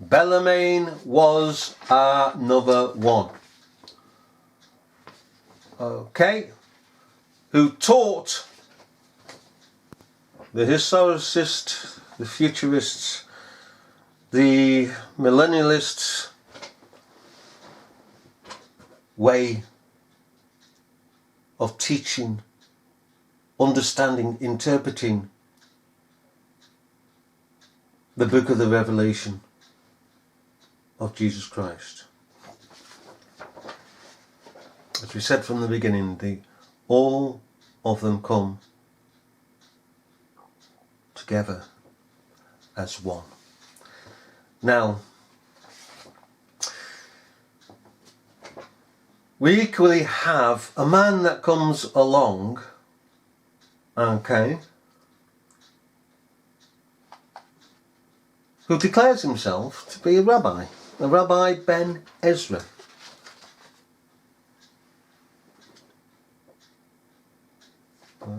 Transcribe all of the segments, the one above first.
Bellarmine was another one. Okay, who taught the historicists, the futurists, the millennialists way of teaching, understanding, interpreting the book of the Revelation of Jesus Christ. As we said from the beginning, all of them come together as one. Now, we equally have a man that comes along, okay, who declares himself to be a Rabbi Ben Ezra.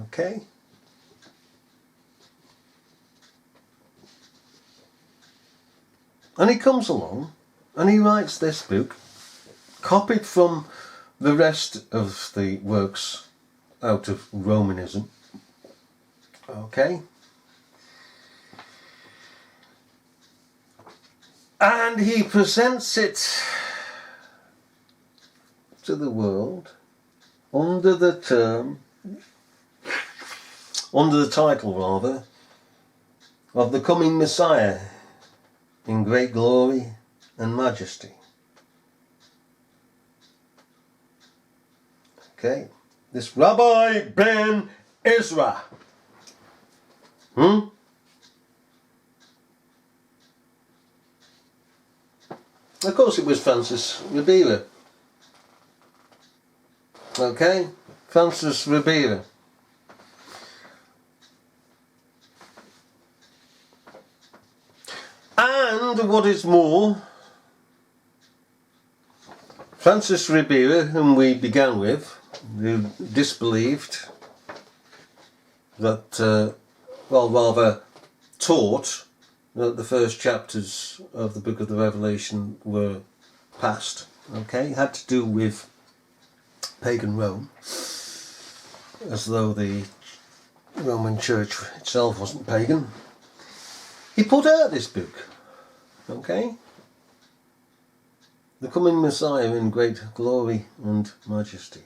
Okay. And he comes along and he writes this book, copied from the rest of the works out of Romanism. Okay. And he presents it to the world under the title of the coming Messiah in great glory and majesty. Okay, this Rabbi Ben Ezra. Of course it was Francis Ribera. Okay, Francis Ribera. And what is more, Francis Ribera, whom we began with, who disbelieved that, rather taught that the first chapters of the book of the Revelation were past, okay, had to do with pagan Rome, as though the Roman Church itself wasn't pagan. He put out this book, okay, the coming Messiah in great glory and majesty.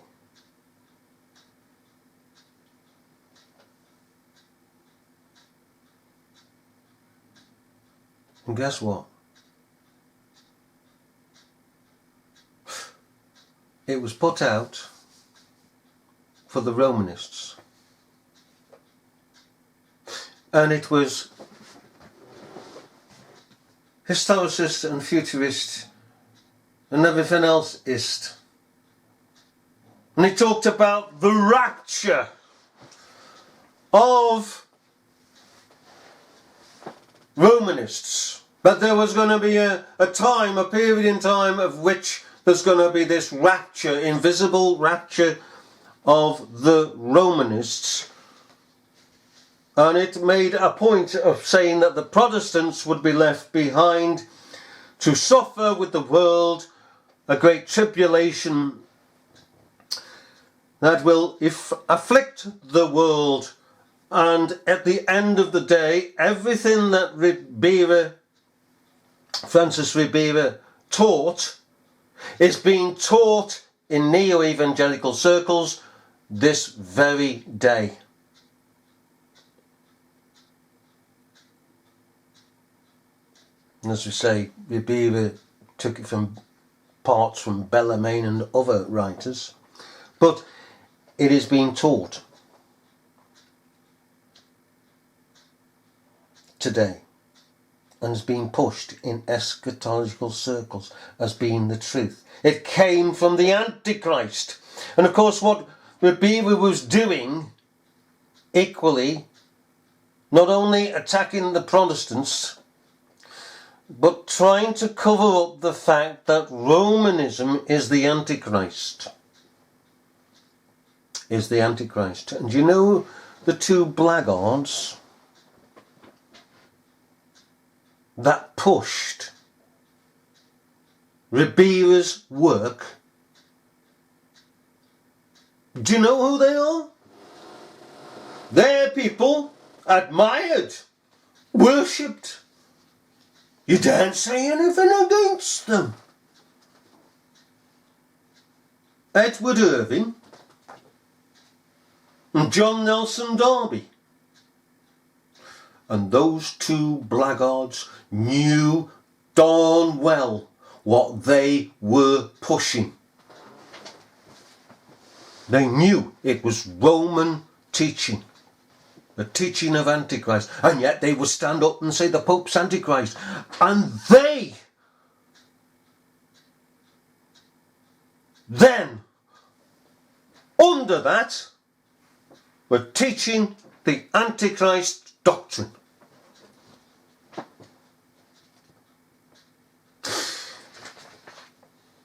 And guess what? It was put out for the Romanists. And it was historicist and futurist and everything else ist. And he talked about the rapture of Romanists. But there was going to be a period in time of which there's going to be this rapture, invisible rapture of the Romanists. And it made a point of saying that the Protestants would be left behind to suffer with the world a great tribulation that will afflict the world. And at the end of the day, everything that Francis Ribera taught is being taught in neo-evangelical circles this very day. And as we say, Ribera took it from parts from Bellarmine and other writers, but it is being taught today and is being pushed in eschatological circles as being the truth. It came from the Antichrist. And of course what Ribera was doing equally, not only attacking the Protestants, but trying to cover up the fact that Romanism is the Antichrist. And you know the two blackguards that pushed Ribera's work, do you know who they are? They're people admired, worshipped. You daren't say anything against them. Edward Irving and John Nelson Darby. And those two blackguards knew darn well what they were pushing. They knew it was Roman teaching, the teaching of Antichrist, and yet they would stand up and say the Pope's Antichrist. And they then, under that, were teaching the Antichrist doctrine.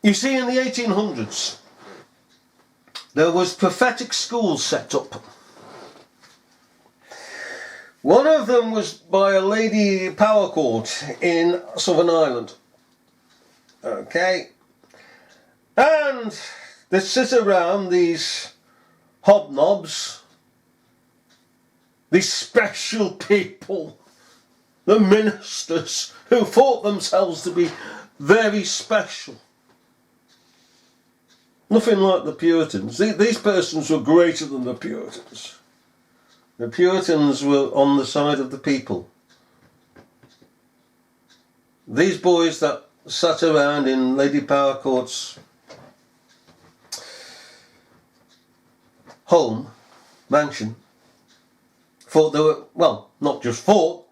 You see, in the 1800s, there was prophetic schools set up. One of them was by a Lady Powercourt in Southern Ireland. Okay. And they sit around these hobnobs, these special people, the ministers who thought themselves to be very special. Nothing like the Puritans. These persons were greater than the Puritans. The Puritans were on the side of the people. These boys that sat around in Lady Powercourt's home, mansion, thought they were, well, not just thought,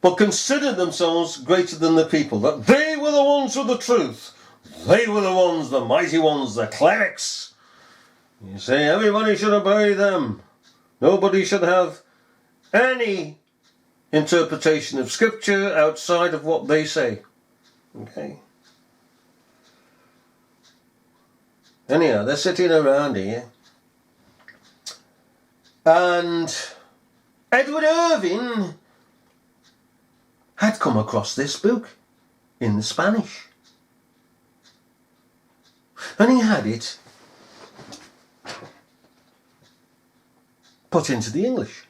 but considered themselves greater than the people. That they were the ones with the truth. They were the ones, the mighty ones, the clerics. You say everybody should obey them. Nobody should have any interpretation of Scripture outside of what they say. Okay. Anyhow, they're sitting around here. And Edward Irving had come across this book in the Spanish. And he had it put into the English.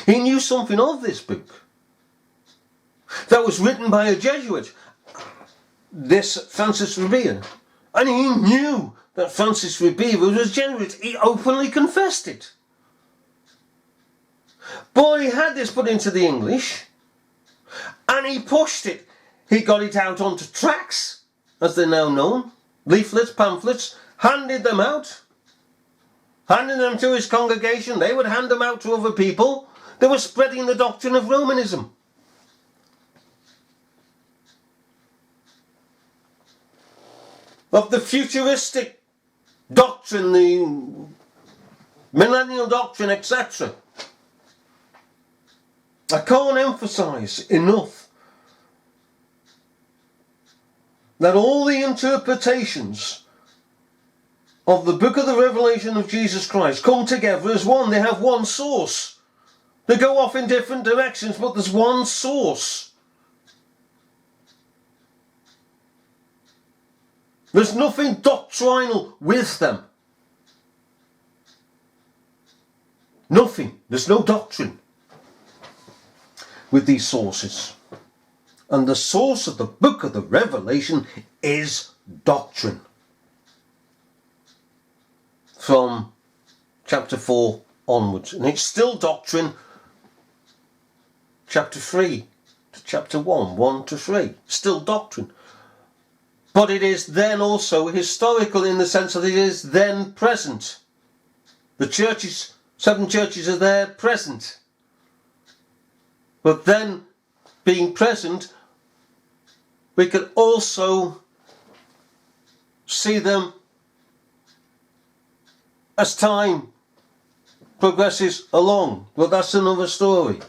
He knew something of this book that was written by a Jesuit, this Francis Ribera. And he knew that Francis Ribera was a Jesuit. He openly confessed it. But he had this put into the English, and he pushed it. He got it out onto tracts, as they're now known, leaflets, pamphlets, handed them out, handing them to his congregation. They would hand them out to other people. They were spreading the doctrine of Romanism. Of the futuristic doctrine, the millennial doctrine, etc. I can't emphasize enough that all the interpretations of the book of the Revelation of Jesus Christ come together as one. They have one source. They go off in different directions, but there's one source. There's nothing doctrinal with them. Nothing. There's no doctrine with these sources. And the source of the book of the Revelation is doctrine. From chapter 4 onwards. And it's still doctrine, chapter 3 to chapter 1, 1 to 3. Still doctrine. But it is then also historical in the sense that it is then present. The churches, 7 churches are there present. But then, being present, we can also see them as time progresses along. But that's another story.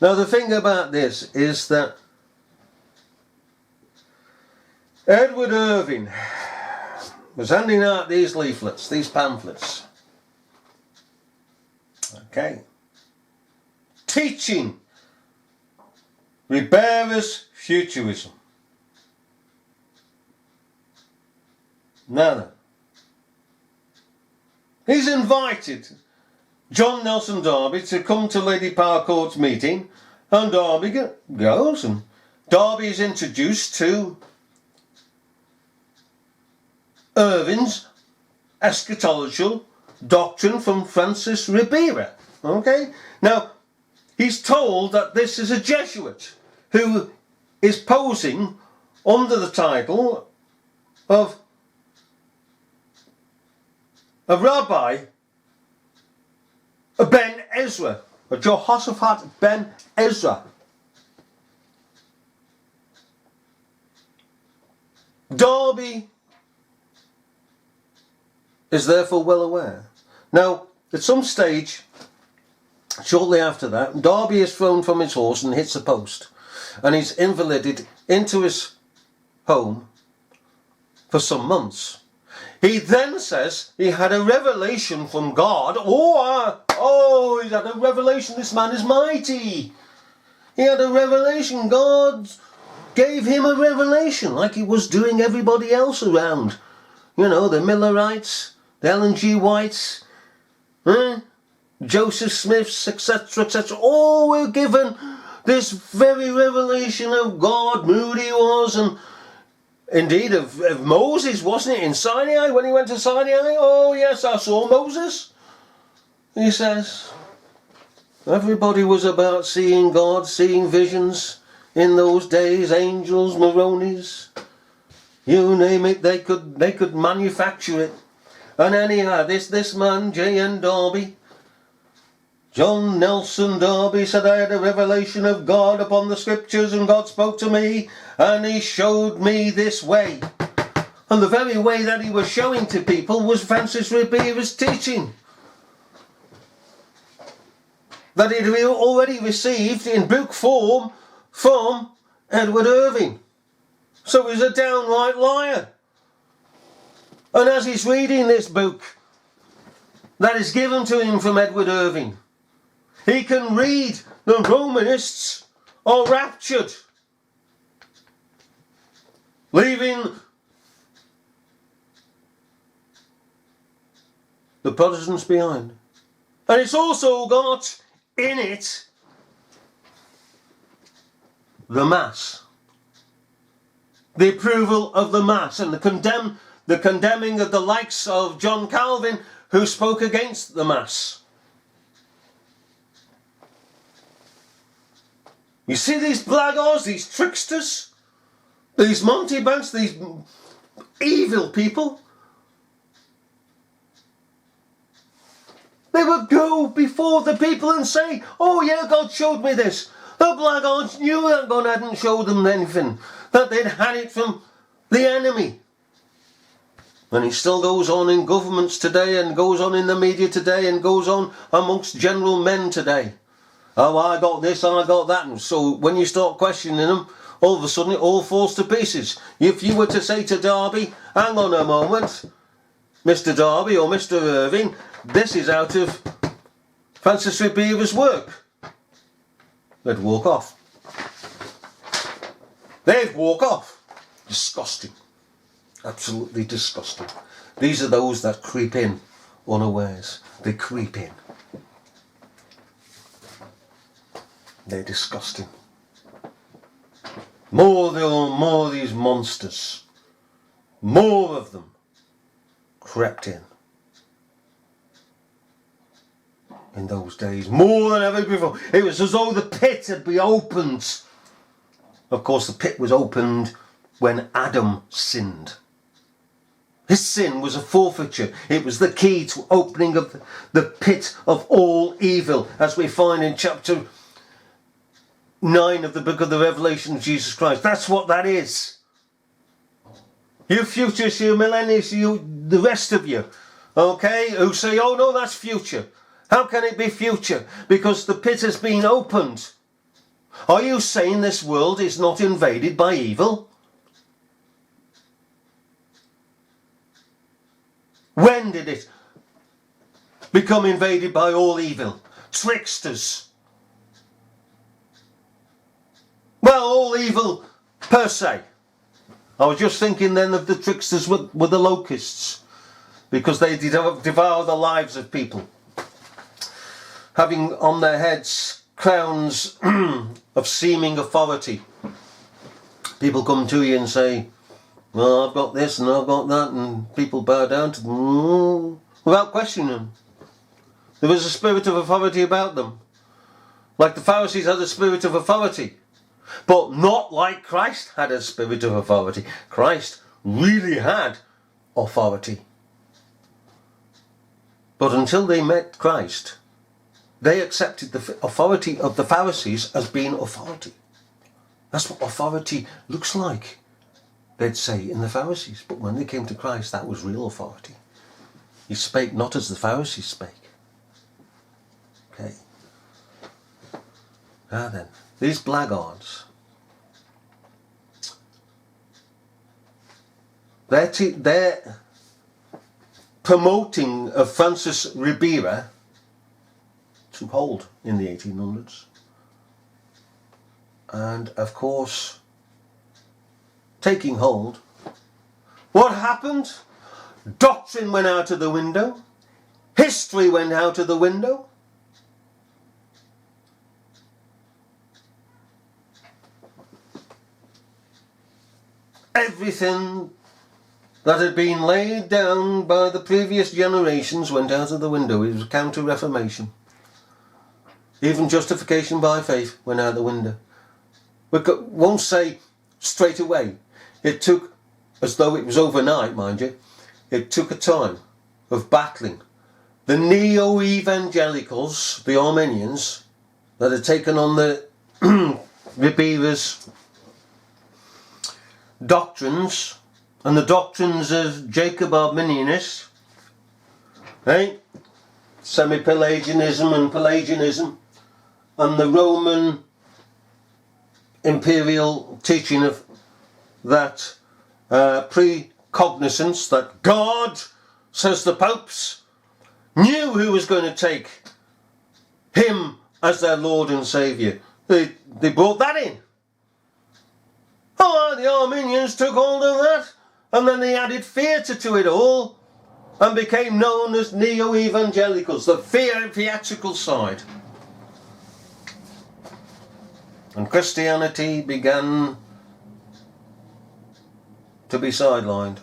Now the thing about this is that Edward Irving was handing out these leaflets, these pamphlets. Okay. Teaching Ribera's futurism. No. He's invited John Nelson Darby to come to Lady Powercourt's meeting, and Darby goes, and Darby is introduced to Irving's eschatological doctrine from Francis Ribera. Okay? Now, he's told that this is a Jesuit who is posing under the title of a Rabbi Ben Ezra, or Jehoshaphat Ben Ezra. Darby is therefore well aware. Now, at some stage, shortly after that, Darby is thrown from his horse and hits a post, and he's invalided into his home for some months. He then says he had a revelation from God. He's had a revelation. This man is mighty. He had a revelation. God gave him a revelation, like he was doing everybody else around. You know, the Millerites, the Ellen G. Whites, Joseph Smiths, etc., etc. All were given this very revelation of God. Moody was, and indeed of Moses, wasn't it, in Sinai, when he went to Sinai? Oh yes, I saw Moses. He says, everybody was about seeing God, seeing visions in those days, angels, Moronies, you name it, they could manufacture it. And anyhow, this man, J.N. Darby, John Nelson Darby, said, I had a revelation of God upon the scriptures, and God spoke to me, and he showed me this way. And the very way that he was showing to people was Francis Ribera's teaching, that he'd already received in book form from Edward Irving. So he's a downright liar. And as he's reading this book that is given to him from Edward Irving, he can read the Romanists are raptured, leaving the Protestants behind. And it's also got in it the Mass, the approval of the Mass, and the condemning of the likes of John Calvin, who spoke against the Mass. You see these blackguards, these tricksters, these mountebanks, these evil people. They would go before the people and say, oh yeah, God showed me this. The blackguards knew that God hadn't showed them anything, that they'd had it from the enemy. And it still goes on in governments today, and goes on in the media today, and goes on amongst general men today. Oh, I got this and I got that. And so when you start questioning them, all of a sudden it all falls to pieces. If you were to say to Darby, hang on a moment, Mr. Darby or Mr. Irving, this is out of Francis Ribera's work, they'd walk off. They'd walk off. Disgusting. Absolutely disgusting. These are those that creep in unawares. They creep in. They're disgusting. More of these monsters. More of them crept in those days. More than ever before. It was as though the pit had been opened. Of course, the pit was opened when Adam sinned. His sin was a forfeiture. It was the key to opening of the pit of all evil, as we find in chapter 9 of the book of the Revelation of Jesus Christ. That's what that is. You futurists, you millennials, you, the rest of you, okay, who say, oh no, that's future. How can it be future? Because the pit has been opened. Are you saying this world is not invaded by evil? When did it become invaded by all evil? Tricksters. Well, all evil per se. I was just thinking then of the tricksters with the locusts, because they devour the lives of people, having on their heads crowns of seeming authority. People come to you and say, well, I've got this and I've got that, and people bow down to them without questioning them. There was a spirit of authority about them. Like the Pharisees had a spirit of authority, but not like Christ had a spirit of authority. Christ really had authority. But until they met Christ, they accepted the authority of the Pharisees as being authority. That's what authority looks like, they'd say in the Pharisees. But when they came to Christ, that was real authority. He spake not as the Pharisees spake. Okay. Now then, these blackguards, their promoting of Francis Ribera took hold in the 1800s. And of course, taking hold, what happened? Doctrine went out of the window. History went out of the window. Everything that had been laid down by the previous generations went out of the window. It was counter-reformation. Even justification by faith went out the window. We won't say straight away. It took, as though it was overnight, mind you, it took a time of battling. The neo-evangelicals, the Arminians, that had taken on the Ribera's doctrines, and the doctrines of Jacob Arminius, right? Semi-Pelagianism and Pelagianism, and the Roman imperial teaching of that precognizance that God, says the popes, knew who was going to take him as their Lord and Saviour. They brought that in. Oh, the Arminians took hold of that, and then they added theatre to it all, and became known as neo-evangelicals, the theatrical side. And Christianity began to be sidelined,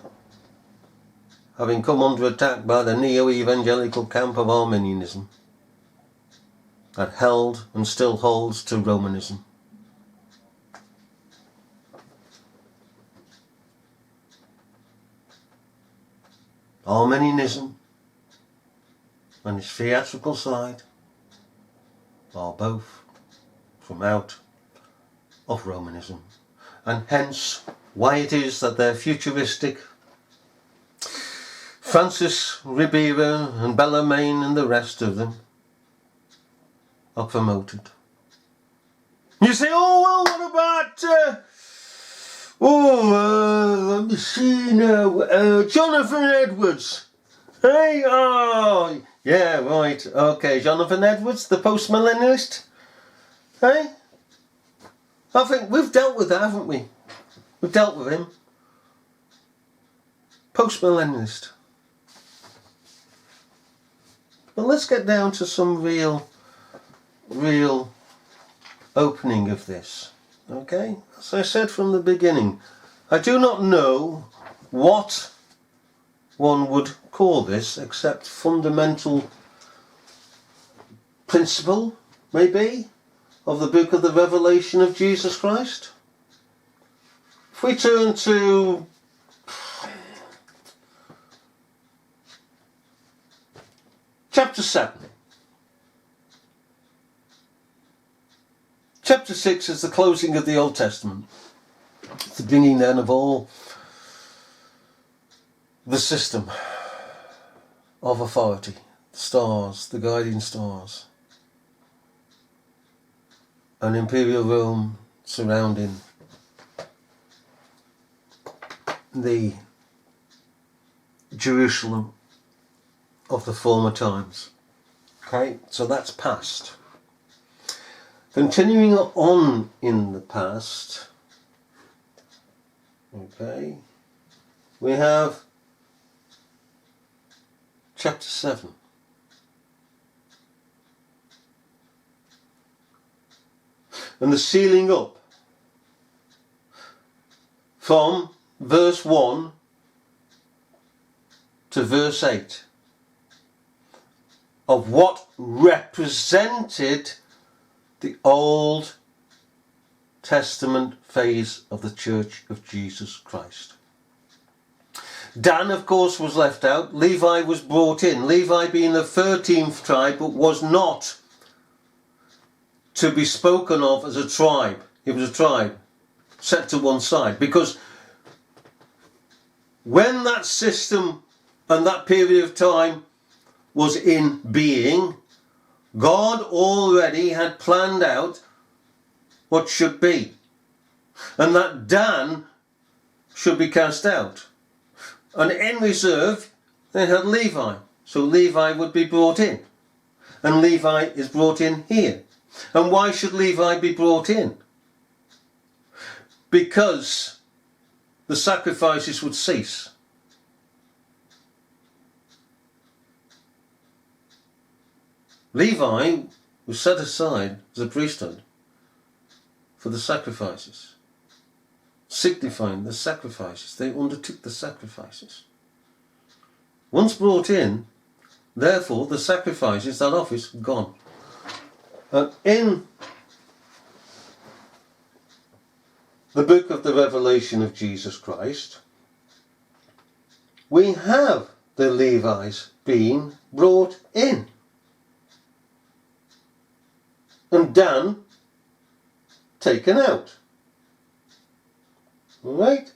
having come under attack by the neo-evangelical camp of Arminianism that held and still holds to Romanism. Arminianism and its theatrical side are both from out of Romanism, and hence why it is that they're futuristic. Francis Ribera and Bellarmine and the rest of them are promoted. You say, oh well, what about let me see now, Jonathan Edwards. Hey, oh, yeah, right, okay, Jonathan Edwards, the post-millennialist. Hey, I think we've dealt with that, haven't we? We've dealt with him. Post-millennialist. But let's get down to some real opening of this. Okay? As I said from the beginning, I do not know what one would call this except fundamental principle, maybe, of the book of the Revelation of Jesus Christ. If we turn to chapter 7. Chapter 6 is the closing of the Old Testament. It's the bringing then of all the system of authority, the stars, the guiding stars, and imperial Rome surrounding the Jerusalem of the former times. Okay, so that's past. Continuing on in the past, Okay. We have chapter 7. And the sealing up from verse 1 to verse 8 of what represented the Old Testament phase of the Church of Jesus Christ. Dan, of course, was left out. Levi was brought in. Levi being the 13th tribe, but was not to be spoken of as a tribe. It was a tribe set to one side, because when that system and that period of time was in being, God already had planned out what should be, and that Dan should be cast out. And in reserve they had Levi, so Levi would be brought in, and Levi is brought in here. And why should Levi be brought in? Because the sacrifices would cease. Levi was set aside as a priesthood for the sacrifices, signifying the sacrifices. They undertook the sacrifices. Once brought in, therefore, the sacrifices, that office, gone. And in the book of the Revelation of Jesus Christ, we have the Levites being brought in. And Dan taken out. Alright?